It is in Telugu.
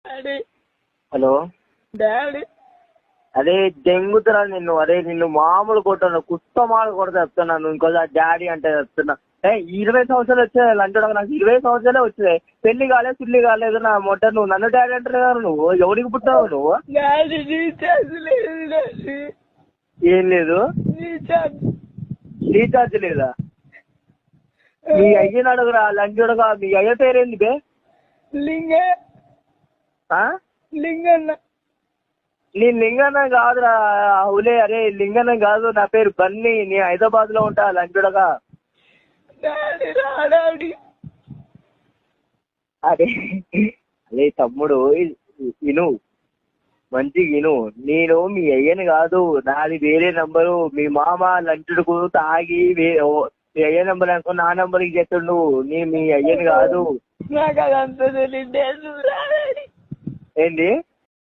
డాడీ హలో డాడీ అదే దెంగుతున్నా నిన్ను. అరే నిన్ను మామూలు కొట్టాను, కుస్తమాలు కొడతా చెప్తున్నాను. ఇంకోసారి డాడీ అంటే చెప్తున్నా. 20 సంవత్సరాలు వచ్చాయి లంచడం, నాకు 20 సంవత్సరాలే వచ్చాయి. పెళ్లి కాలేదు, పిల్లి కాలేదు. నా మొట్ట నువ్వు నన్ను డాడీ అంటారు కదా. నువ్వు ఎవరికి పుట్టావు నువ్వు? డాడీ రీఛార్జ్ లేదు డాడీ. ఏం లేదు? రీఛార్జ్ లేదా? మీ అయ్యని అడుగురా లంచోడుగా. మీ అయ్య పేరేంది బే? లింగన్న. నీ లింగన్న కాదురా హులే. అరే లింగన్న కాదు, నా పేరు బన్నీ. నీ హైదరాబాద్ లో ఉంటా లంచోడగా. అరే అదే తమ్ముడు విను, మంచిగా విను. నేను మీ అయ్యని కాదు, నాది వేరే నంబరు. మీ మామ లంచుడుకు తాగి మీ అయ్య నంబర్ అనుకో నా నంబర్కి చెప్తుండు. మీ అయ్యని కాదు. నాకు అదంతా తెలియదు. ఏంటి?